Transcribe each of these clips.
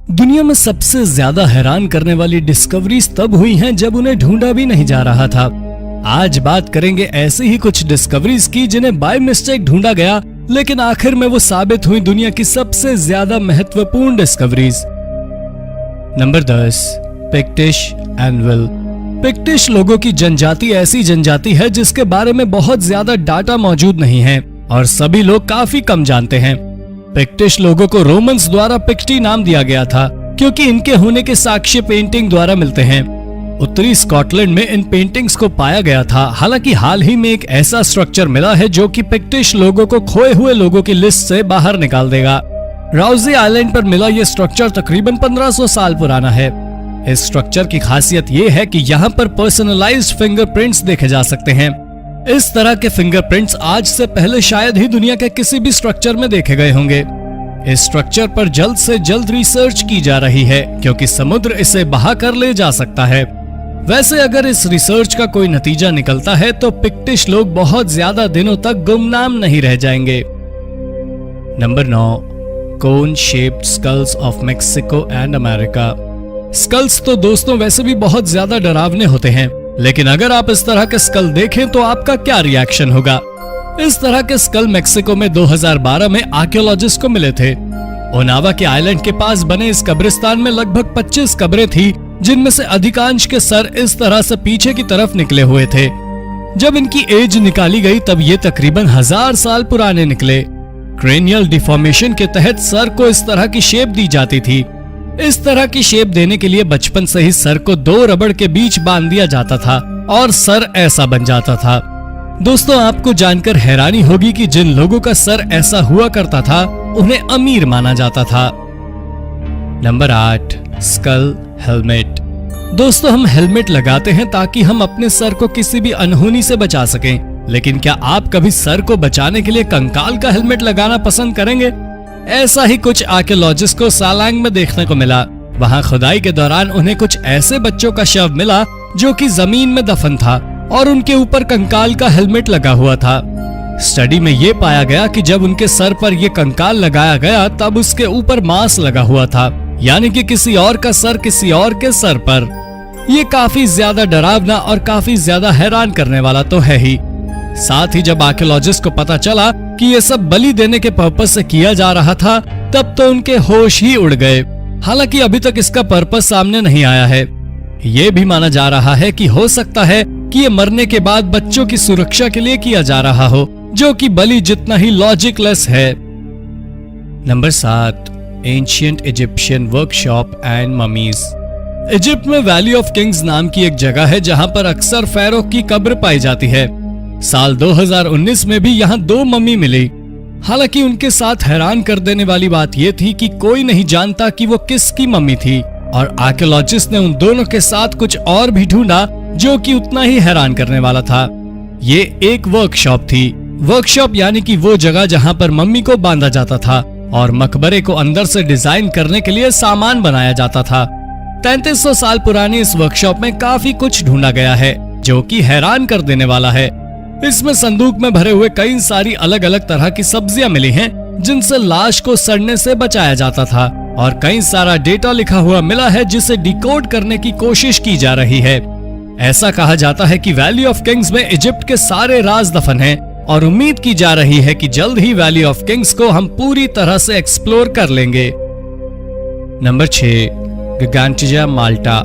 दुनिया में सबसे ज्यादा हैरान करने वाली डिस्कवरीज तब हुई हैं जब उन्हें ढूंढा भी नहीं जा रहा था। आज बात करेंगे ऐसी ही कुछ डिस्कवरीज की जिन्हें बाय मिस्टेक ढूंढा गया, लेकिन आखिर में वो साबित हुई दुनिया की सबसे ज्यादा महत्वपूर्ण discoveries. Number 10, Pictish anvil. Pictish लोगों की जनजाति ऐसी जनजाति है जिसके बारे में बहुत ज्यादा डाटा मौजूद नहीं है और सभी लोग काफी कम जानते हैं। पिक्टिश लोगों को रोमन्स द्वारा पिक्टी नाम दिया गया था क्योंकि इनके होने के साक्ष्य पेंटिंग द्वारा मिलते हैं। उत्तरी स्कॉटलैंड में इन पेंटिंग्स को पाया गया था। हालांकि हाल ही में एक ऐसा स्ट्रक्चर मिला है जो कि पिक्टिश लोगों को खोए हुए लोगों की लिस्ट से बाहर निकाल देगा। राउजी आइलैंड पर मिला ये स्ट्रक्चर तकरीबन 1500 साल पुराना है। इस स्ट्रक्चर की खासियत ये है कि यहाँ पर पर्सनलाइज्ड फिंगरप्रिंट्स देखे जा सकते हैं। इस तरह के फिंगरप्रिंट्स आज से पहले शायद ही दुनिया के किसी भी स्ट्रक्चर में देखे गए होंगे। इस स्ट्रक्चर पर जल्द से जल्द रिसर्च की जा रही है क्योंकि समुद्र इसे बहा कर ले जा सकता है। वैसे अगर इस रिसर्च का कोई नतीजा निकलता है तो पिक्टिश लोग बहुत ज्यादा दिनों तक गुमनाम नहीं रह जाएंगे। Number 9, cone shaped skulls of Mexico and America. Skulls तो दोस्तों वैसे भी बहुत ज्यादा डरावने होते हैं, लेकिन अगर आप इस तरह के स्कल देखें तो आपका क्या रिएक्शन होगा। इस तरह के स्कल मेक्सिको में 2012 में आर्कियोलॉजिस्ट को मिले थे। ओनावा के आइलैंड के पास बने इस कब्रिस्तान में लगभग 25 कब्रें थी, जिनमें से अधिकांश के सर इस तरह से पीछे की तरफ निकले हुए थे। जब इनकी एज निकाली गई तब ये तकरीबन 1000 साल पुराने निकले। क्रेनियल डिफॉर्मेशन के तहत सर को इस तरह की शेप दी जाती थी। इस तरह की शेप देने के लिए बचपन से ही सर को 2 रबड़ के बीच बांध दिया जाता था और सर ऐसा बन जाता था। दोस्तों आपको जानकर हैरानी होगी कि जिन लोगों का सर ऐसा हुआ करता था उन्हें अमीर माना जाता था। Number 8, skull helmet. दोस्तों हम हेलमेट लगाते हैं ताकि हम अपने सर को किसी भी अनहोनी से बचा सकें, लेकिन क्या आप कभी सर को बचाने के लिए कंकाल का हेलमेट लगाना पसंद करेंगे? ऐसा ही कुछ आर्कियोलॉजिस्ट को सालांग में देखने को मिला। वहां खुदाई के दौरान उन्हें कुछ ऐसे बच्चों का शव मिला जो कि जमीन में दफन था और उनके ऊपर कंकाल का हेलमेट लगा हुआ था। स्टडी में ये पाया गया कि जब उनके सर पर यह कंकाल लगाया गया तब उसके ऊपर मांस लगा हुआ था, यानी कि किसी और का सर किसी और के सर पर। ये काफी ज्यादा डरावना और काफी ज्यादा हैरान करने वाला तो है ही। साथ ही जब आर्कियोलॉजिस्ट को पता चला कि ये सब बलि देने के पर्पस से किया जा रहा था तब तो उनके होश ही उड़ गए। हालांकि अभी तक इसका पर्पस सामने नहीं आया है। ये भी माना जा रहा है कि हो सकता है कि ये मरने के बाद बच्चों की सुरक्षा के लिए किया जा रहा हो, जो कि बलि जितना ही लॉजिकलेस है। Number 7, ancient Egyptian workshop and mummies. Egypt में वैली ऑफ किंग्स नाम की एक जगह है जहां पर अक्सर फैरो की कब्र पाई जाती है। साल 2019 में भी यहाँ 2 मम्मी मिली। हालांकि उनके साथ हैरान कर देने वाली बात यह थी कि कोई नहीं जानता कि वो किसकी मम्मी थी और आर्कियोलॉजिस्ट ने उन दोनों के साथ कुछ और भी ढूंढा जो कि उतना ही हैरान करने वाला था। ये एक वर्कशॉप थी। वर्कशॉप यानी कि वो जगह जहाँ पर मम्मी को बांधा जाता था और मकबरे को अंदर से डिजाइन करने के लिए सामान बनाया जाता था। 3300 साल पुरानी इस वर्कशॉप में काफी कुछ ढूंढा गया है जो कि हैरान कर देने वाला है। इसमें संदूक में भरे हुए कई सारी अलग अलग तरह की सब्जियां मिली हैं जिनसे लाश को सड़ने से बचाया जाता था और कई सारा डेटा लिखा हुआ मिला है जिसे डिकोड करने की कोशिश की जा रही है। ऐसा कहा जाता है कि वैली ऑफ किंग्स में इजिप्ट के सारे राज दफन हैं और उम्मीद की जा रही है कि जल्द ही वैली ऑफ किंग्स को हम पूरी तरह से एक्सप्लोर कर लेंगे। नंबर 6, गिगांटिया माल्टा।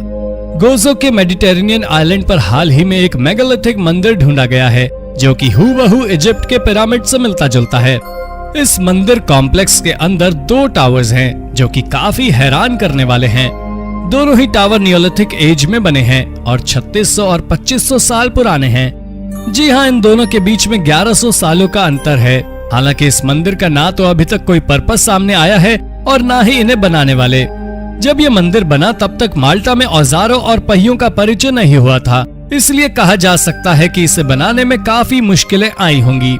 गोजो के मेडिटेरेनियन आइलैंड पर हाल ही में एक मेगालिथिक मंदिर ढूंढा गया है जो कि हूबहू इजिप्ट के पिरामिड से मिलता जुलता है। इस मंदिर कॉम्प्लेक्स के अंदर 2 टावर्स हैं जो कि काफी हैरान करने वाले हैं। दोनों ही टावर नियोलिथिक एज में बने हैं और 3600 और 2500 साल पुराने हैं। जी हाँ, इन दोनों के बीच में 1100 सालों का अंतर है। हालांकि इस मंदिर का ना तो अभी तक कोई पर्पस सामने आया है और ना ही इन्हें बनाने वाले। जब ये मंदिर बना तब तक माल्टा में औजारों और पहियों का परिचय नहीं हुआ था, इसलिए कहा जा सकता है कि इसे बनाने में काफी मुश्किलें आई होंगी।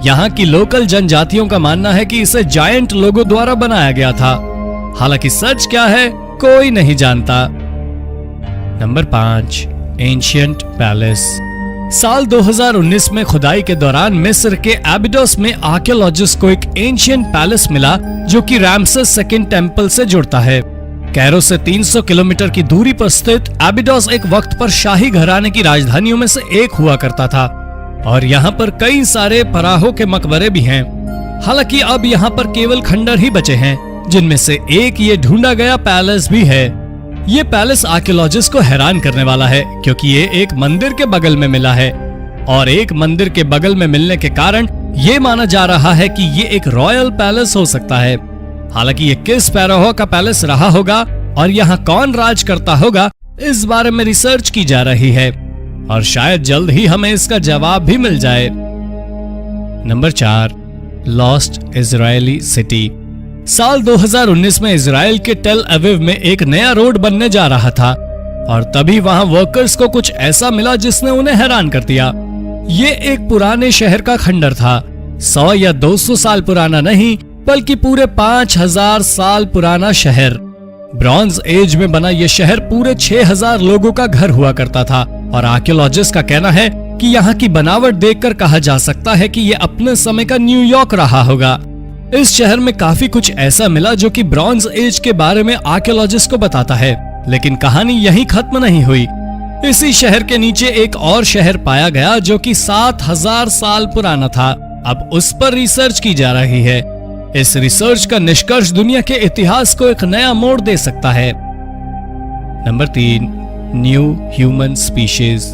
यहाँ की लोकल जनजातियों का मानना है कि इसे जायंट लोगों द्वारा बनाया गया था। हालांकि सच क्या है कोई नहीं जानता। Number 5, ancient palace. साल 2019 में खुदाई के दौरान मिस्र के एबिडोस में आर्कियोलॉजिस्ट को एक एंशिएंट पैलेस मिला जो कि रामसेस सेकंड टेम्पल से जुड़ता है। कैरो से 300 किलोमीटर की दूरी पर स्थित एबिडोस एक वक्त पर शाही घराने की राजधानियों में से एक हुआ करता था और यहाँ पर कई सारे फराहों के मकबरे भी हैं। हालांकि अब यहाँ पर केवल खंडर ही बचे हैं, जिनमें से एक ये ढूंढा गया पैलेस भी है। ये पैलेस आर्कियोलॉजिस्ट को हैरान करने वाला है, क्योंकि ये एक मंदिर के बगल में मिला है और एक मंदिर के बगल में मिलने के कारण ये माना जा रहा है कि ये एक रॉयल पैलेस हो सकता है। हालांकि ये किस पैराहो का पैलेस रहा होगा और यहाँ कौन राज करता होगा, इस बारे में रिसर्च की जा रही है और शायद जल्द ही हमें इसका जवाब भी मिल जाए। Number 4, lost Israeli city. साल 2019 में इजराइल के टेल अवीव में एक नया रोड बनने जा रहा था और तभी वहां वर्कर्स को कुछ ऐसा मिला जिसने उन्हें हैरान कर दिया। ये एक पुराने शहर का खंडर था, 100 या 200 साल पुराना नहीं, बल्कि पूरे 5000 साल पुराना शहर। ब्रॉन्ज एज में बना यह शहर पूरे 6000 लोगों का घर हुआ करता था और आर्कियोलॉजिस्ट का कहना है कि यहाँ की बनावट देखकर कहा जा सकता है कि यह अपने समय का न्यूयॉर्क रहा होगा। इस शहर में काफी कुछ ऐसा मिला जो कि ब्रॉन्ज एज के बारे में आर्कियोलॉजिस्ट को बताता है, लेकिन कहानी यहीं खत्म नहीं हुई। इसी शहर के नीचे एक और शहर पाया गया जो कि 7000 साल पुराना था। अब उस पर रिसर्च की जा रही है। इस रिसर्च का निष्कर्ष दुनिया के इतिहास को एक नया मोड़ दे सकता है। Number 3, new human species.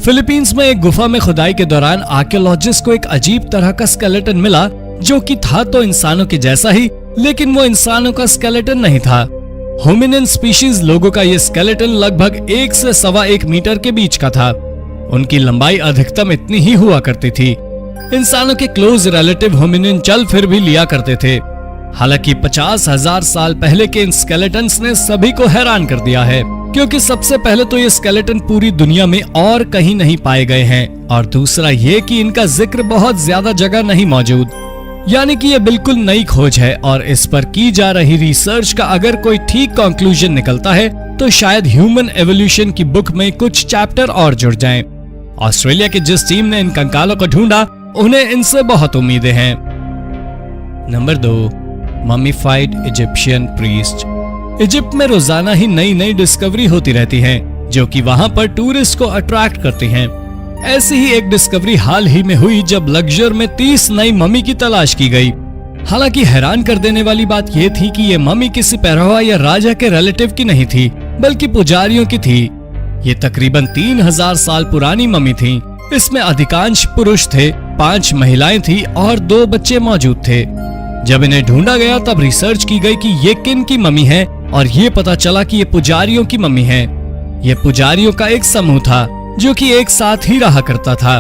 Philippines में एक गुफा में खुदाई के दौरान आर्कियोलॉजिस्ट को एक अजीब तरह का स्केलेटन मिला जो कि था तो इंसानों के जैसा ही, लेकिन वो इंसानों का स्केलेटन नहीं था। होमिनिन स्पीशीज लोगों का ये स्केलेटन लगभग 1 से 1.25 मीटर के बीच का था। उनकी लंबाई अधिकतम इतनी ही हुआ करती थी। इंसानों के क्लोज रिलेटिव होमिनिन चल फिर भी लिया करते थे। हालांकि 50,000 साल पहले के इन स्केलेटन्स ने सभी को हैरान कर दिया है, क्योंकि सबसे पहले तो ये स्केलेटन पूरी दुनिया में और कहीं नहीं पाए गए हैं और दूसरा ये कि इनका जिक्र बहुत ज्यादा जगह नहीं मौजूद। यानी कि ये बिल्कुल नई खोज है और इस पर की जा रही रिसर्च का अगर कोई ठीक कंक्लूजन निकलता है तो शायद ह्यूमन एवोल्यूशन की बुक में कुछ चैप्टर और जुड़ जाएं। ऑस्ट्रेलिया की जिस टीम ने इन कंकालों को ढूंढा, उन्हें इनसे बहुत उम्मीदें हैं। Number 2, mummified Egyptian priest. Egypt में रोजाना ही नई नई डिस्कवरी होती रहती है जो कि वहां पर टूरिस्ट को अट्रैक्ट करती हैं। ऐसी ही एक डिस्कवरी हाल ही में हुई जब लग्जर में 30 नई मम्मी की तलाश की गई। हालांकि हैरान कर देने वाली बात यह थी कि ये मम्मी किसी पैरवा या राजा के रिलेटिव की नहीं थी, बल्कि पुजारियों की थी। ये तकरीबन 3000 साल पुरानी मम्मी थी। इसमें अधिकांश पुरुष थे, 5 महिलाएं थी और 2 बच्चे मौजूद थे। जब इन्हें ढूंढा गया तब रिसर्च की गई कि ये किन की मम्मी है और ये पता चला कि ये पुजारियों की मम्मी है। ये पुजारियों का एक समूह था जो कि एक साथ ही रहा करता था।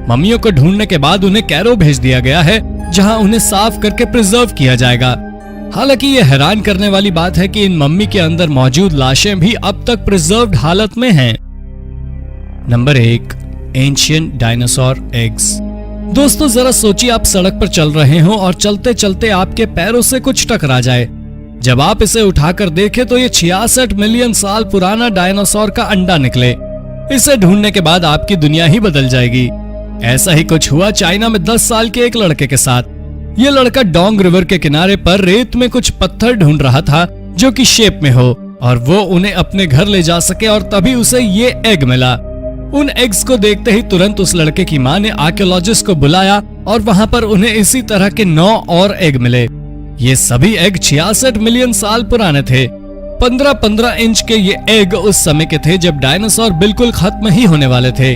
मम्मियों को ढूंढने के बाद उन्हें कैरो भेज दिया गया है, जहां उन्हें साफ करके प्रिजर्व किया जाएगा। हालांकि ये हैरान करने वाली बात है कि इन मम्मी के अंदर मौजूद लाशें भी अब तक प्रिजर्व्ड हालत में हैं। Number 1, ancient dinosaur eggs. दोस्तों जरा सोचिए, आप सड़क पर चल रहे हो और चलते चलते आपके पैरों से कुछ टकरा जाए। जब आप इसे उठाकर देखें तो ये 66 मिलियन साल पुराना डायनासोर का अंडा निकले। इसे ढूंढने के बाद आपकी दुनिया ही बदल जाएगी। ऐसा ही कुछ हुआ चाइना में 10 साल के एक लड़के के साथ। ये लड़का डोंग रिवर के किनारे पर रेत में कुछ पत्थर ढूंढ रहा था जो कि शेप में हो और वो उन्हें अपने घर ले जा सके, और तभी उसे ये एग मिला। उन एग्स को देखते ही तुरंत उस लड़के की मां ने आर्कियोलॉजिस्ट को बुलाया और वहां पर उन्हें इसी तरह के 9 और एग मिले। ये सभी एग 66 मिलियन साल पुराने थे। 15-15 इंच के ये एग उस समय के थे जब डायनासोर बिल्कुल खत्म ही होने वाले थे।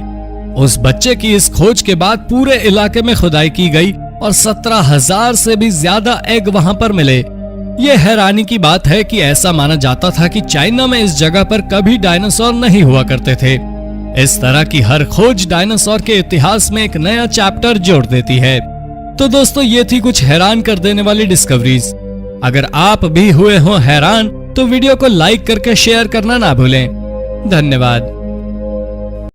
उस बच्चे की इस खोज के बाद पूरे इलाके में खुदाई की गई और 17,000 से भी ज्यादा एग वहां पर मिले। ये हैरानी की बात है कि ऐसा माना जाता था कि चाइना में इस जगह पर कभी डायनासोर नहीं हुआ करते थे। इस तरह की हर खोज डायनासोर के इतिहास में एक नया चैप्टर जोड़ देती है। तो दोस्तों ये थी कुछ हैरान कर देने वाली डिस्कवरीज। अगर आप भी हुए हो हैरान तो वीडियो को लाइक करके शेयर करना ना भूलें। धन्यवाद।